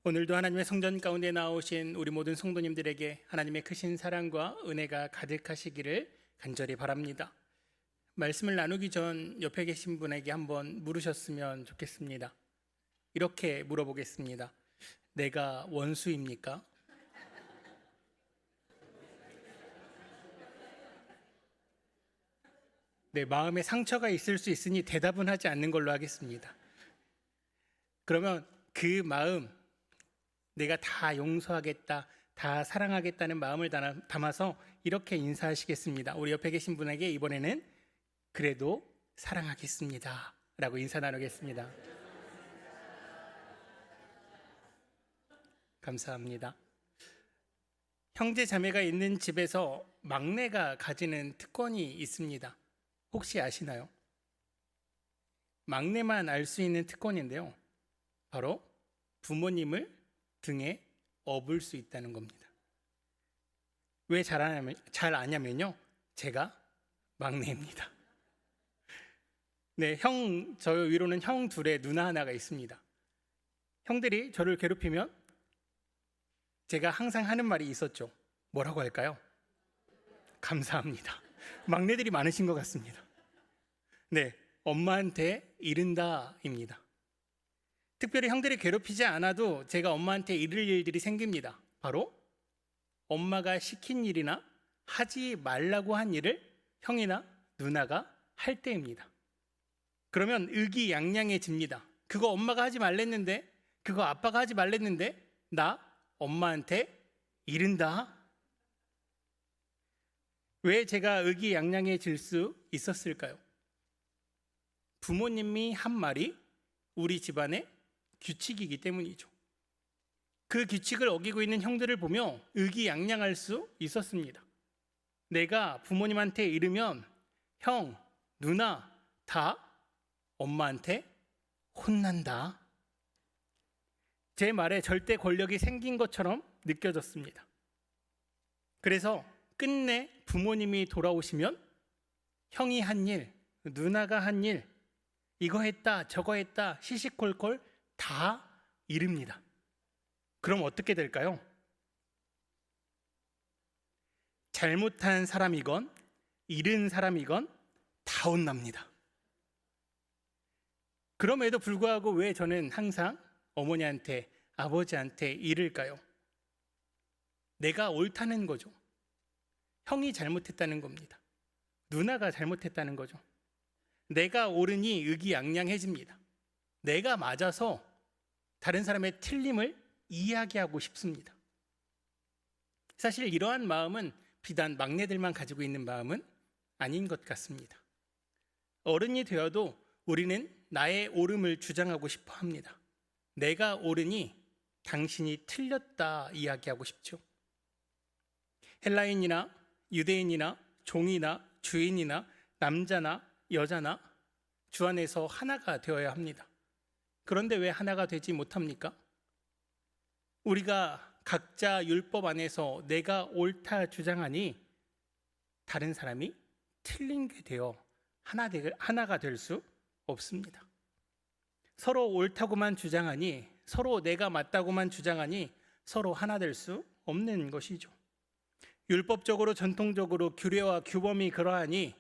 오늘도 하나님의 성전 가운데 나오신 우리 모든 성도님들에게 하나님의 크신 사랑과 은혜가 가득하시기를 간절히 바랍니다. 말씀을 나누기 전 옆에 계신 분에게 한번 물으셨으면 좋겠습니다. 이렇게 물어보겠습니다. 내가 원수입니까? 네, 마음에 상처가 있을 수 있으니 대답은 하지 않는 걸로 하겠습니다. 그러면 그 마음, 내가 다 용서하겠다, 다 사랑하겠다는 마음을 담아서 이렇게 인사하시겠습니다. 우리 옆에 계신 분에게 이번에는 그래도 사랑하겠습니다 라고 인사 나누겠습니다. 감사합니다. 형제 자매가 있는 집에서 막내가 가지는 특권이 있습니다. 혹시 아시나요? 막내만 알 수 있는 특권인데요, 바로 부모님을 등에 업을 수 있다는 겁니다. 왜 잘 아냐면요, 제가 막내입니다. 네, 저 위로는 형 둘에 누나 하나가 있습니다. 형들이 저를 괴롭히면 제가 항상 하는 말이 있었죠. 뭐라고 할까요? 감사합니다. 막내들이 많으신 것 같습니다. 네, 엄마한테 이른다입니다. 특별히 형들이 괴롭히지 않아도 제가 엄마한테 이를 일들이 생깁니다. 바로 엄마가 시킨 일이나 하지 말라고 한 일을 형이나 누나가 할 때입니다. 그러면 의기양양해집니다. 그거 엄마가 하지 말랬는데, 그거 아빠가 하지 말랬는데 나 엄마한테 이른다. 왜 제가 의기양양해질 수 있었을까요? 부모님이 한 말이 우리 집안의 규칙이기 때문이죠. 그 규칙을 어기고 있는 형들을 보며 의기양양할 수 있었습니다. 내가 부모님한테 이르면 형, 누나 다 엄마한테 혼난다. 제 말에 절대 권력이 생긴 것처럼 느껴졌습니다. 그래서 끝내 부모님이 돌아오시면 형이 한 일, 누나가 한 일, 이거 했다, 저거 했다, 시시콜콜 다 이릅니다. 그럼 어떻게 될까요? 잘못한 사람이건 잃은 사람이건 다 혼납니다. 그럼에도 불구하고 왜 저는 항상 어머니한테, 아버지한테 이를까요? 내가 옳다는 거죠. 형이 잘못했다는 겁니다. 누나가 잘못했다는 거죠. 내가 옳으니 의기양양해집니다. 내가 맞아서 다른 사람의 틀림을 이야기하고 싶습니다. 사실 이러한 마음은 비단 막내들만 가지고 있는 마음은 아닌 것 같습니다. 어른이 되어도 우리는 나의 옳음을 주장하고 싶어 합니다. 내가 옳으니 당신이 틀렸다 이야기하고 싶죠. 헬라인이나 유대인이나 종이나 주인이나 남자나 여자나 주 안에서 하나가 되어야 합니다. 그런데 왜 하나가 되지 못합니까? 우리가 각자 율법 안에서 내가 옳다 주장하니 다른 사람이 틀린 게 되어 하나가 될 수 없습니다. 서로 옳다고만 주장하니, 서로 내가 맞다고만 주장하니 서로 하나 될 수 없는 것이죠. 율법적으로 전통적으로 규례와 규범이 그러하니,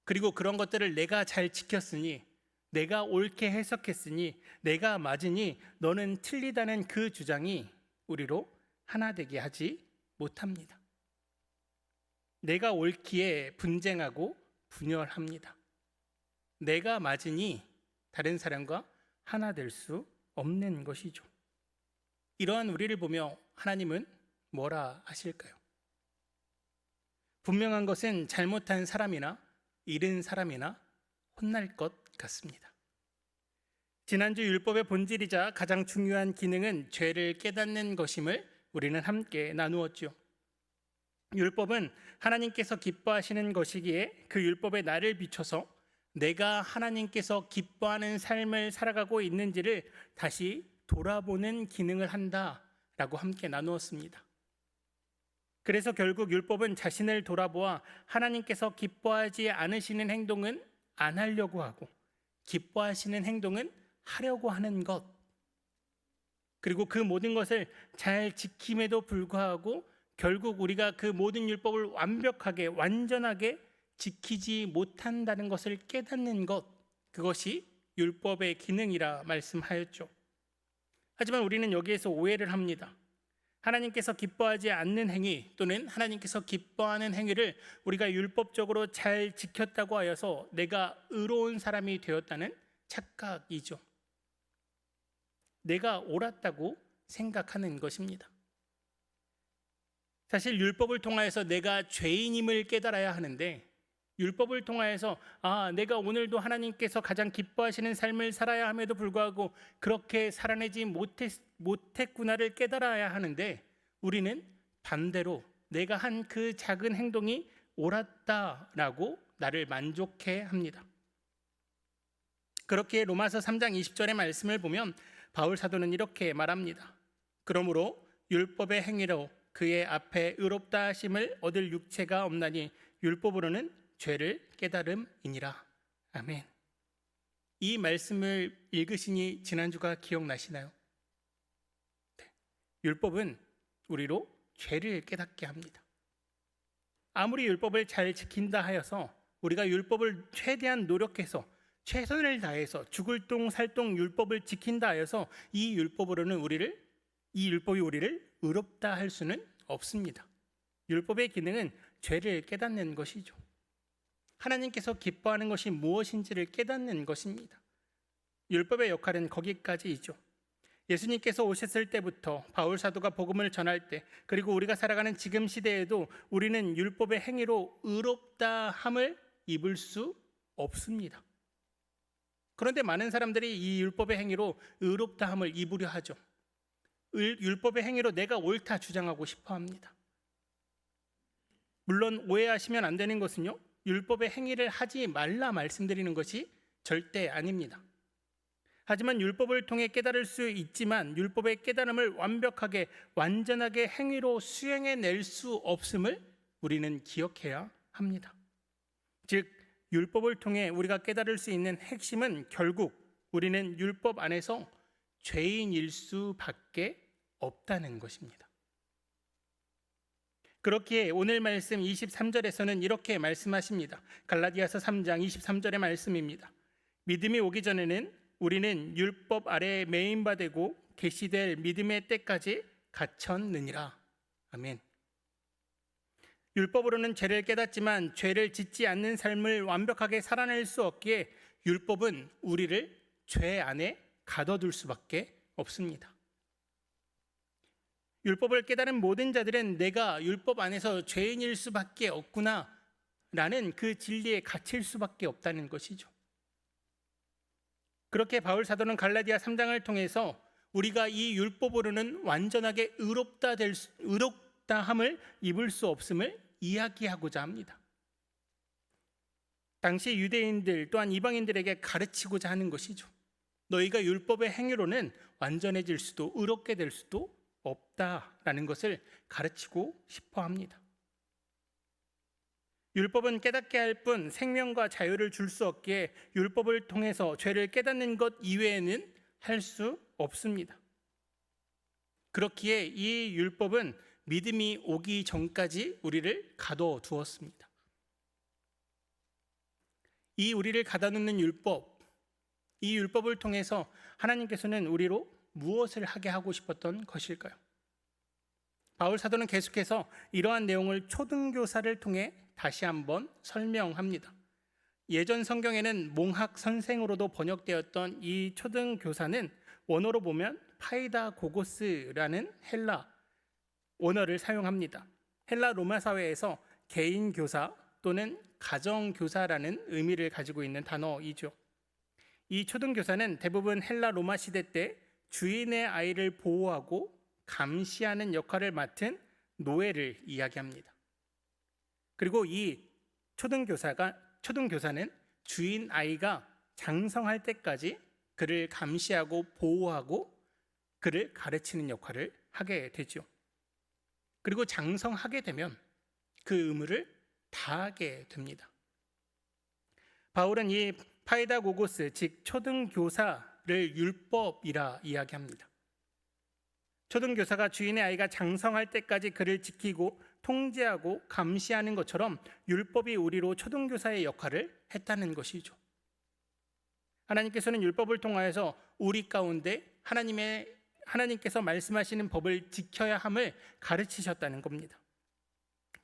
그리고 그런 것들을 내가 잘 지켰으니, 내가 옳게 해석했으니, 내가 맞으니 너는 틀리다는 그 주장이 우리로 하나 되게 하지 못합니다. 내가 옳기에 분쟁하고 분열합니다. 내가 맞으니 다른 사람과 하나 될 수 없는 것이죠. 이러한 우리를 보며 하나님은 뭐라 하실까요? 분명한 것은 잘못한 사람이나 잃은 사람이나 혼날 것 같습니다. 지난주 율법의 본질이자 가장 중요한 기능은 죄를 깨닫는 것임을 우리는 함께 나누었죠. 율법은 하나님께서 기뻐하시는 것이기에 그 율법에 나를 비춰서 내가 하나님께서 기뻐하는 삶을 살아가고 있는지를 다시 돌아보는 기능을 한다라고 함께 나누었습니다. 그래서 결국 율법은 자신을 돌아보아 하나님께서 기뻐하지 않으시는 행동은 안 하려고 하고 기뻐하시는 행동은 하려고 하는 것, 그리고 그 모든 것을 잘 지킴에도 불구하고 결국 우리가 그 모든 율법을 완벽하게 완전하게 지키지 못한다는 것을 깨닫는 것, 그것이 율법의 기능이라 말씀하였죠. 하지만 우리는 여기에서 오해를 합니다. 하나님께서 기뻐하지 않는 행위 또는 하나님께서 기뻐하는 행위를 우리가 율법적으로 잘 지켰다고 하여서 내가 의로운 사람이 되었다는 착각이죠. 내가 옳았다고 생각하는 것입니다. 사실 율법을 통하여서 내가 죄인임을 깨달아야 하는데, 율법을 통하여서 내가 오늘도 하나님께서 가장 기뻐하시는 삶을 살아야 함에도 불구하고 그렇게 살아내지 못했구나를 깨달아야 하는데, 우리는 반대로 내가 한 그 작은 행동이 옳았다라고 나를 만족해 합니다. 그렇게 로마서 3장 20절의 말씀을 보면 바울 사도는 이렇게 말합니다. 그러므로 율법의 행위로 그의 앞에 의롭다 하심을 얻을 육체가 없나니 율법으로는 죄를 깨달음이니라. 아멘. 이 말씀을 읽으시니 지난주가 기억나시나요? 네. 율법은 우리로 죄를 깨닫게 합니다. 아무리 율법을 잘 지킨다 하여서 우리가 율법을 최대한 노력해서 최선을 다해서 죽을 똥 살똥 율법을 지킨다 하여서 이 율법이 우리를 의롭다 할 수는 없습니다. 율법의 기능은 죄를 깨닫는 것이죠. 하나님께서 기뻐하는 것이 무엇인지를 깨닫는 것입니다. 율법의 역할은 거기까지이죠. 예수님께서 오셨을 때부터 바울 사도가 복음을 전할 때, 그리고 우리가 살아가는 지금 시대에도 우리는 율법의 행위로 의롭다함을 입을 수 없습니다. 그런데 많은 사람들이 이 율법의 행위로 의롭다함을 입으려 하죠. 율법의 행위로 내가 옳다 주장하고 싶어 합니다. 물론 오해하시면 안 되는 것은요, 율법의 행위를 하지 말라 말씀드리는 것이 절대 아닙니다. 하지만 율법을 통해 깨달을 수 있지만 율법의 깨달음을 완벽하게 완전하게 행위로 수행해낼 수 없음을 우리는 기억해야 합니다. 즉 율법을 통해 우리가 깨달을 수 있는 핵심은 결국 우리는 율법 안에서 죄인일 수밖에 없다는 것입니다. 그렇기에 오늘 말씀 23절에서는 이렇게 말씀하십니다. 갈라디아서 3장 23절의 말씀입니다. 믿음이 오기 전에는 우리는 율법 아래에 매인바 되고 계시될 믿음의 때까지 갇혔느니라. 아멘. 율법으로는 죄를 깨닫지만 죄를 짓지 않는 삶을 완벽하게 살아낼 수 없기에 율법은 우리를 죄 안에 가둬둘 수밖에 없습니다. 율법을 깨달은 모든 자들은 내가 율법 안에서 죄인일 수밖에 없구나 라는 그 진리에 갇힐 수밖에 없다는 것이죠. 그렇게 바울 사도는 갈라디아 3장을 통해서 우리가 이 율법으로는 완전하게 의롭다함을 입을 수 없음을 이야기하고자 합니다. 당시 유대인들 또한 이방인들에게 가르치고자 하는 것이죠. 너희가 율법의 행위로는 완전해질 수도 의롭게 될 수도 없다라는 것을 가르치고 싶어 합니다. 율법은 깨닫게 할 뿐 생명과 자유를 줄 수 없기에 율법을 통해서 죄를 깨닫는 것 이외에는 할 수 없습니다. 그렇기에 이 율법은 믿음이 오기 전까지 우리를 가둬두었습니다. 이 우리를 가둬놓는 율법, 이 율법을 통해서 하나님께서는 우리로 무엇을 하게 하고 싶었던 것일까요? 바울 사도는 계속해서 이러한 내용을 초등교사를 통해 다시 한번 설명합니다. 예전 성경에는 몽학 선생으로도 번역되었던 이 초등교사는 원어로 보면 파이다고고스라는 헬라 원어를 사용합니다. 헬라 로마 사회에서 개인 교사 또는 가정 교사라는 의미를 가지고 있는 단어이죠. 이 초등교사는 대부분 헬라 로마 시대 때 주인의 아이를 보호하고 감시하는 역할을 맡은 노예를 이야기합니다. 그리고 이 초등교사는 주인 아이가 장성할 때까지 그를 감시하고 보호하고 그를 가르치는 역할을 하게 되죠. 그리고 장성하게 되면 그 의무를 다하게 됩니다. 바울은 이 파이다고고스 즉 초등교사를 율법이라 이야기합니다. 초등교사가 주인의 아이가 장성할 때까지 그를 지키고 통제하고 감시하는 것처럼 율법이 우리로 초등교사의 역할을 했다는 것이죠. 하나님께서는 율법을 통하여서 우리 가운데 하나님께서 말씀하시는 법을 지켜야 함을 가르치셨다는 겁니다.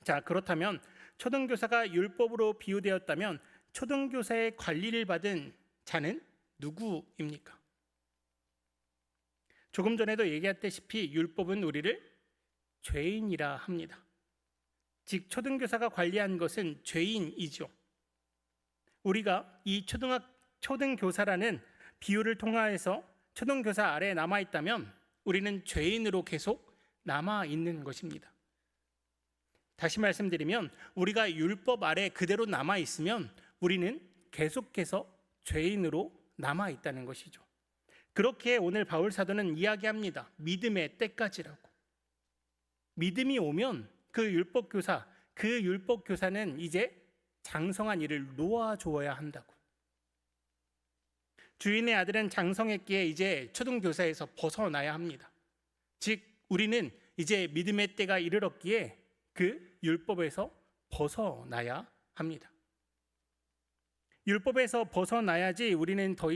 자, 그렇다면 초등교사가 율법으로 비유되었다면 초등교사의 관리를 받은 자는 누구입니까? 조금 전에도 얘기했다시피 율법은 우리를 죄인이라 합니다. 즉 초등교사가 관리한 것은 죄인이죠. 우리가 이 초등교사라는 비유를 통하여서 초등교사 아래에 남아있다면 우리는 죄인으로 계속 남아있는 것입니다. 다시 말씀드리면 우리가 율법 아래 그대로 남아있으면 우리는 계속해서 죄인으로 남아있다는 것이죠. 그렇게 오늘 바울 사도는 이야기합니다. 믿음의 때까지라고. 믿음이 오면 그 율법교사는 이제 장성한 일을 놓아주어야 한다고. 주인의 아들은 장성했기에 이제 초등교사에서 벗어나야 합니다. 즉 우리는 이제 믿음의 때가 이르렀기에 그 율법에서 벗어나야 합니다. 율법에서 벗어나야지 우리는 더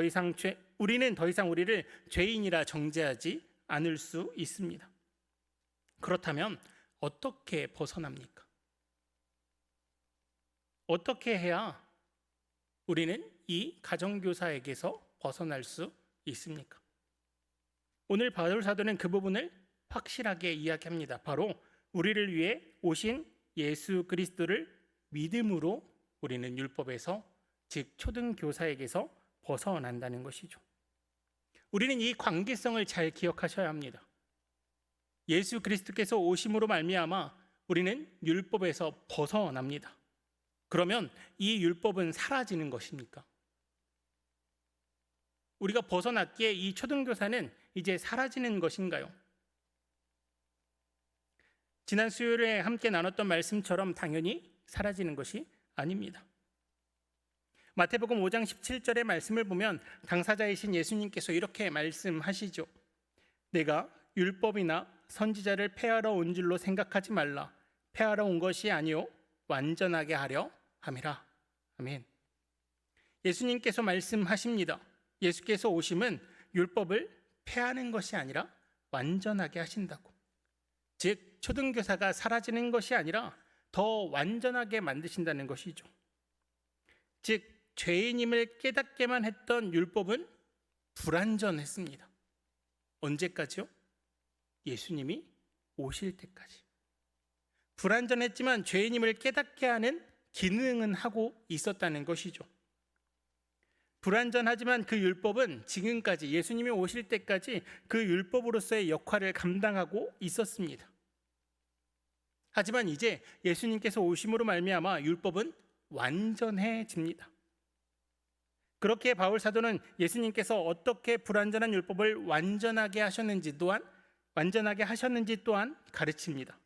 이상 우리를 죄인이라 정죄하지 않을 수 있습니다. 그렇다면 어떻게 벗어납니까? 어떻게 해야 우리는 이 가정교사에게서 벗어날 수 있습니까? 오늘 바울 사도는 그 부분을 확실하게 이야기합니다. 바로 우리를 위해 오신 예수 그리스도를 믿음으로 우리는 율법에서, 즉 초등교사에게서 벗어난다는 것이죠. 우리는 이 관계성을 잘 기억하셔야 합니다. 예수 그리스도께서 오심으로 말미암아 우리는 율법에서 벗어납니다. 그러면 이 율법은 사라지는 것입니까? 우리가 벗어났기에 이 초등교사는 이제 사라지는 것인가요? 지난 수요일에 함께 나눴던 말씀처럼 당연히 사라지는 것이 아닙니다. 마태복음 5장 17절의 말씀을 보면 당사자이신 예수님께서 이렇게 말씀하시죠. 내가 율법이나 선지자를 폐하러 온 줄로 생각하지 말라. 폐하러 온 것이 아니요 완전하게 하려 함이라. 아멘. 예수님께서 말씀하십니다. 예수께서 오심은 율법을 폐하는 것이 아니라 완전하게 하신다고. 즉 초등교사가 사라지는 것이 아니라 더 완전하게 만드신다는 것이죠. 즉 죄인임을 깨닫게만 했던 율법은 불완전했습니다. 언제까지요? 예수님이 오실 때까지. 불완전했지만 죄인임을 깨닫게 하는 기능은 하고 있었다는 것이죠. 불완전하지만 그 율법은 지금까지 예수님이 오실 때까지 그 율법으로서의 역할을 감당하고 있었습니다. 하지만 이제 예수님께서 오심으로 말미암아 율법은 완전해집니다. 그렇게 바울 사도는 예수님께서 어떻게 불완전한 율법을 완전하게 하셨는지 또한 가르칩니다.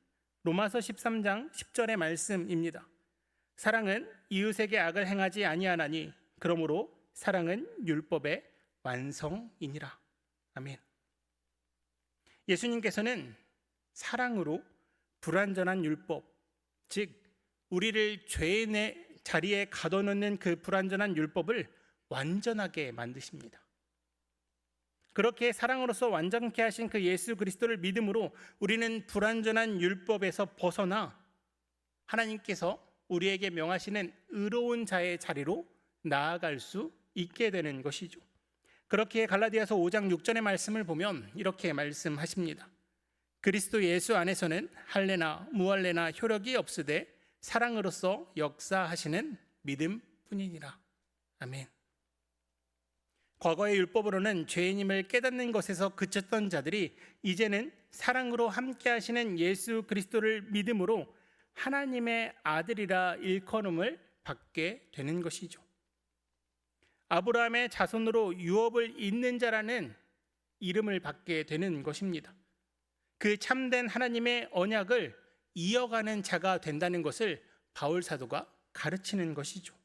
로마서 13장 10절의 말씀입니다. 사랑은 이웃에게 악을 행하지 아니하나니 그러므로 사랑은 율법의 완성이니라. 아멘. 예수님께서는 사랑으로 불완전한 율법, 즉 우리를 죄인의 자리에 가둬놓는 그 불완전한 율법을 완전하게 만드십니다. 그렇게 사랑으로서 완전케 하신 그 예수 그리스도를 믿음으로 우리는 불완전한 율법에서 벗어나 하나님께서 우리에게 명하시는 의로운 자의 자리로 나아갈 수 있게 되는 것이죠. 그렇게 갈라디아서 5장 6절의 말씀을 보면 이렇게 말씀하십니다. 그리스도 예수 안에서는 할례나 무할례나 효력이 없으되 사랑으로서 역사하시는 믿음뿐이니라. 아멘. 과거의 율법으로는 죄인임을 깨닫는 것에서 그쳤던 자들이 이제는 사랑으로 함께 하시는 예수 그리스도를 믿음으로 하나님의 아들이라 일컬음을 받게 되는 것이죠. 아브라함의 자손으로 유업을 잇는 자라는 이름을 받게 되는 것입니다. 그 참된 하나님의 언약을 이어가는 자가 된다는 것을 바울 사도가 가르치는 것이죠.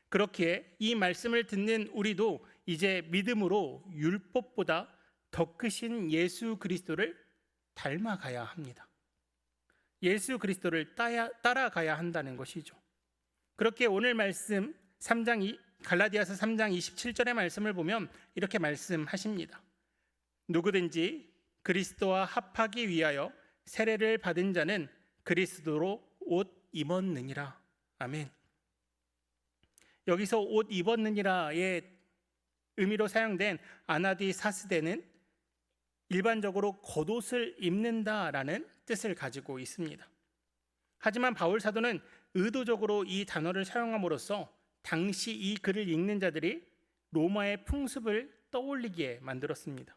그렇기에 이 말씀을 듣는 우리도 이제 믿음으로 율법보다 더 크신 예수 그리스도를 닮아가야 합니다. 예수 그리스도를 따라가야 한다는 것이죠. 그렇게 오늘 말씀 갈라디아서 3장 27절의 말씀을 보면 이렇게 말씀하십니다. 누구든지 그리스도와 합하기 위하여 세례를 받은 자는 그리스도로 옷 입었느니라. 아멘. 여기서 옷 입었느니라의 의미로 사용된 아나디사스데는 일반적으로 겉옷을 입는다라는 뜻을 가지고 있습니다. 하지만 바울 사도는 의도적으로 이 단어를 사용함으로써 당시 이 글을 읽는 자들이 로마의 풍습을 떠올리게 만들었습니다.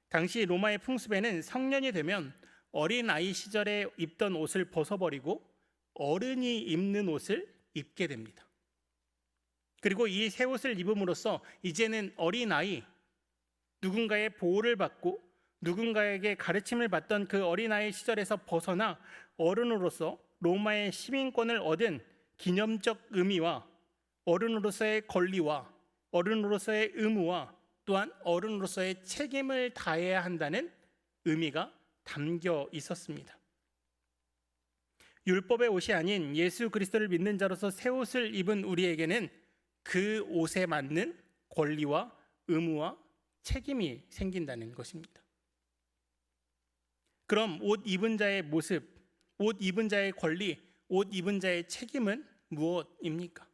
당시 로마의 풍습에는 성년이 되면 어린 아이 시절에 입던 옷을 벗어버리고 어른이 입는 옷을 입게 됩니다. 그리고 이 새 옷을 입음으로써 이제는 어린 아이, 누군가의 보호를 받고 누군가에게 가르침을 받던 그 어린아이 시절에서 벗어나 어른으로서 로마의 시민권을 얻은 기념적 의미와 어른으로서의 권리와 어른으로서의 의무와 또한 어른으로서의 책임을 다해야 한다는 의미가 담겨 있었습니다. 율법의 옷이 아닌 예수 그리스도를 믿는 자로서 새 옷을 입은 우리에게는 그 옷에 맞는 권리와 의무와 책임이 생긴다는 것입니다. 그럼 옷 입은 자의 모습, 옷 입은 자의 권리, 옷 입은 자의 책임은 무엇입니까?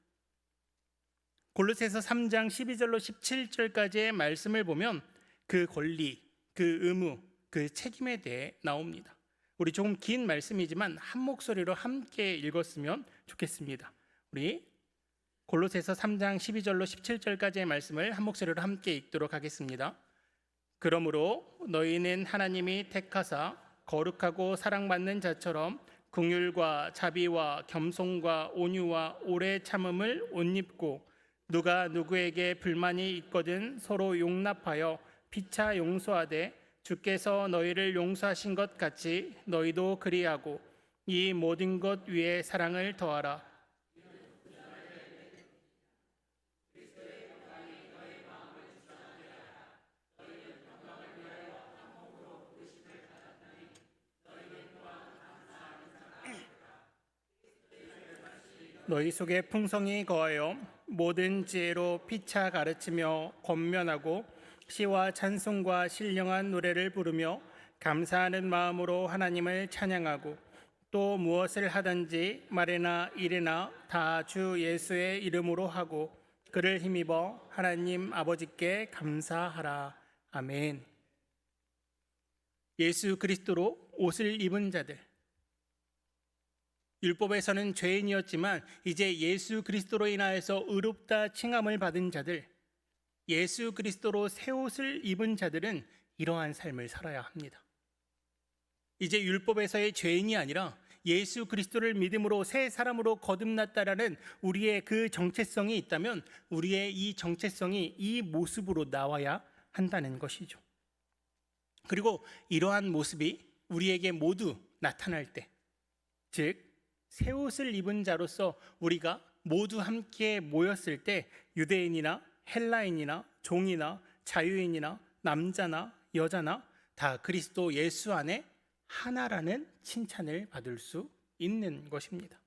골로새서 3장 12절로 17절까지의 말씀을 보면 그 권리, 그 의무, 그 책임에 대해 나옵니다. 우리 조금 긴 말씀이지만 한 목소리로 함께 읽었으면 좋겠습니다. 우리 골로새서 3장 12절로 17절까지의 말씀을 한 목소리로 함께 읽도록 하겠습니다. 그러므로 너희는 하나님이 택하사 거룩하고 사랑받는 자처럼 긍휼과 자비와 겸손과 온유와 오래 참음을 옷 입고 누가 누구에게 불만이 있거든 서로 용납하여 피차 용서하되 주께서 너희를 용서하신 것 같이 너희도 그리하고 이 모든 것 위에 사랑을 더하라. 너희 속에 풍성이 거하여 모든 지혜로 피차 가르치며 권면하고 시와 찬송과 신령한 노래를 부르며 감사하는 마음으로 하나님을 찬양하고 또 무엇을 하든지 말이나 일이나 다 주 예수의 이름으로 하고 그를 힘입어 하나님 아버지께 감사하라. 아멘. 예수 그리스도로 옷을 입은 자들, 율법에서는 죄인이었지만 이제 예수 그리스도로 인하여서 의롭다 칭함을 받은 자들, 예수 그리스도로 새 옷을 입은 자들은 이러한 삶을 살아야 합니다. 이제 율법에서의 죄인이 아니라 예수 그리스도를 믿음으로 새 사람으로 거듭났다라는 우리의 그 정체성이 있다면 우리의 이 정체성이 이 모습으로 나와야 한다는 것이죠. 그리고 이러한 모습이 우리에게 모두 나타날 때, 즉 새 옷을 입은 자로서 우리가 모두 함께 모였을 때 유대인이나 헬라인이나 종이나 자유인이나 남자나 여자나 다 그리스도 예수 안에 하나라는 칭찬을 받을 수 있는 것입니다.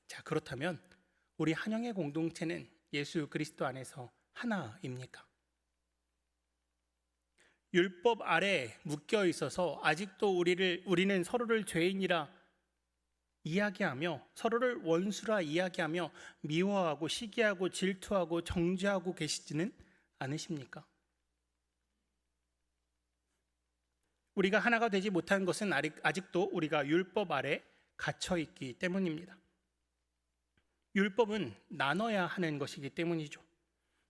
자, 그렇다면 우리 한영의 공동체는 예수 그리스도 안에서 하나입니까? 율법 아래 묶여 있어서 아직도 우리는 서로를 죄인이라 이야기하며 서로를 원수라 이야기하며 미워하고 시기하고 질투하고 정죄하고 계시지는 않으십니까? 우리가 하나가 되지 못한 것은 아직도 우리가 율법 아래 갇혀 있기 때문입니다. 율법은 나눠야 하는 것이기 때문이죠.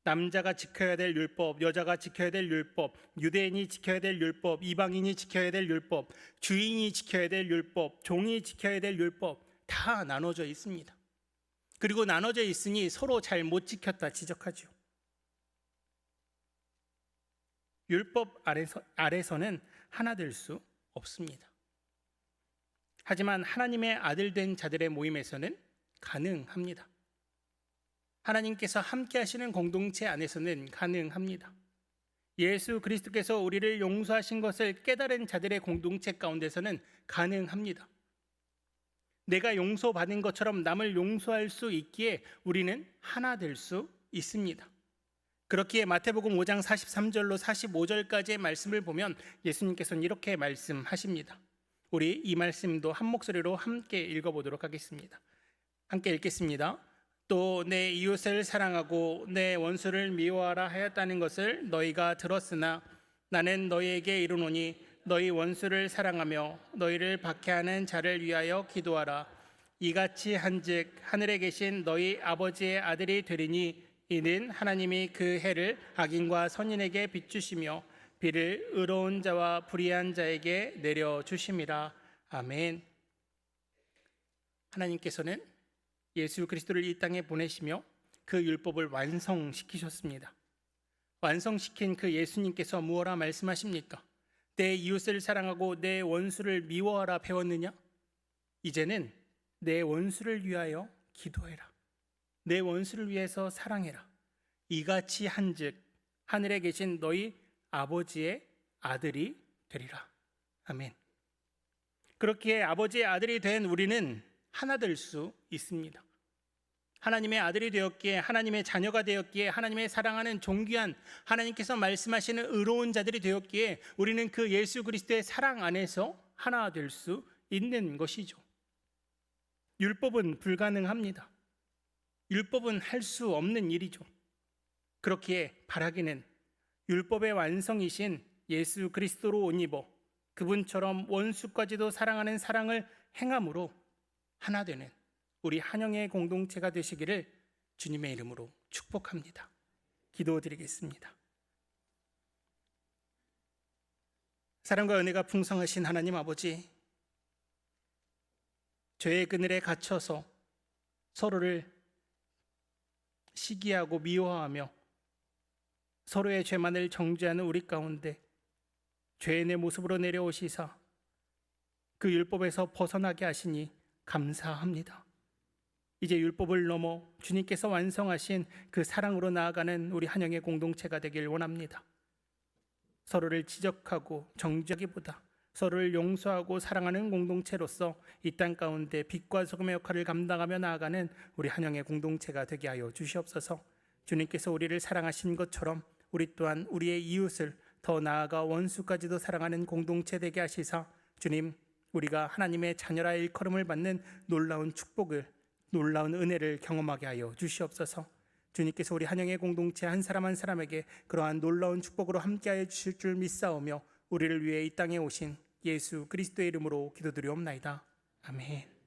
남자가 지켜야 될 율법, 여자가 지켜야 될 율법, 유대인이 지켜야 될 율법, 이방인이 지켜야 될 율법, 주인이 지켜야 될 율법, 종이 지켜야 될 율법 다 나눠져 있습니다. 그리고 나눠져 있으니 서로 잘 못 지켰다 지적하죠. 율법 아래서는 하나 될 수 없습니다. 하지만 하나님의 아들 된 자들의 모임에서는 가능합니다. 하나님께서 함께 하시는 공동체 안에서는 가능합니다. 예수 그리스도께서 우리를 용서하신 것을 깨달은 자들의 공동체 가운데서는 가능합니다. 내가 용서받은 것처럼 남을 용서할 수 있기에 우리는 하나 될 수 있습니다. 그렇기에 마태복음 5장 43절로 45절까지의 말씀을 보면 예수님께서는 이렇게 말씀하십니다. 우리 이 말씀도 한 목소리로 함께 읽어보도록 하겠습니다. 함께 읽겠습니다. 또 내 이웃을 사랑하고 내 원수를 미워하라 하였다는 것을 너희가 들었으나 나는 너희에게 이르노니 너희 원수를 사랑하며 너희를 박해하는 자를 위하여 기도하라. 이같이 한즉 하늘에 계신 너희 아버지의 아들이 되리니 이는 하나님이 그 해를 악인과 선인에게 비추시며 비를 의로운 자와 불의한 자에게 내려주심이라. 아멘. 하나님께서는 예수 그리스도를 이 땅에 보내시며 그 율법을 완성시키셨습니다. 완성시킨 그 예수님께서 무엇라 말씀하십니까? 내 이웃을 사랑하고 내 원수를 미워하라 배웠느냐? 이제는 내 원수를 위하여 기도해라. 내 원수를 위해서 사랑해라. 이같이 한즉 하늘에 계신 너희 아버지의 아들이 되리라. 아멘. 그렇기에 아버지의 아들이 된 우리는 하나 될 수 있습니다. 하나님의 아들이 되었기에, 하나님의 자녀가 되었기에, 하나님의 사랑하는 존귀한 하나님께서 말씀하시는 의로운 자들이 되었기에 우리는 그 예수 그리스도의 사랑 안에서 하나 될 수 있는 것이죠. 율법은 불가능합니다. 율법은 할 수 없는 일이죠. 그렇기에 바라기는 율법의 완성이신 예수 그리스도로 옷 입어 그분처럼 원수까지도 사랑하는 사랑을 행함으로 하나 되는 우리 한영의 공동체가 되시기를 주님의 이름으로 축복합니다. 기도드리겠습니다. 사랑과 은혜가 풍성하신 하나님 아버지, 죄의 그늘에 갇혀서 서로를 시기하고 미워하며 서로의 죄만을 정죄하는 우리 가운데 죄인의 모습으로 내려오시사 그 율법에서 벗어나게 하시니 감사합니다. 이제 율법을 넘어 주님께서 완성하신 그 사랑으로 나아가는 우리 한영의 공동체가 되길 원합니다. 서로를 지적하고 정죄하기보다 서로를 용서하고 사랑하는 공동체로서 이 땅 가운데 빛과 소금의 역할을 감당하며 나아가는 우리 한영의 공동체가 되게 하여 주시옵소서. 주님께서 우리를 사랑하신 것처럼 우리 또한 우리의 이웃을 더 나아가 원수까지도 사랑하는 공동체 되게 하시사 주님, 우리가 하나님의 자녀라 일컬음을 받는 놀라운 축복을, 놀라운 은혜를 경험하게 하여 주시옵소서. 주님께서 우리 한영의 공동체 한 사람 한 사람에게 그러한 놀라운 축복으로 함께하여 주실 줄 믿사오며 우리를 위해 이 땅에 오신 예수 그리스도의 이름으로 기도드리옵나이다. 아멘.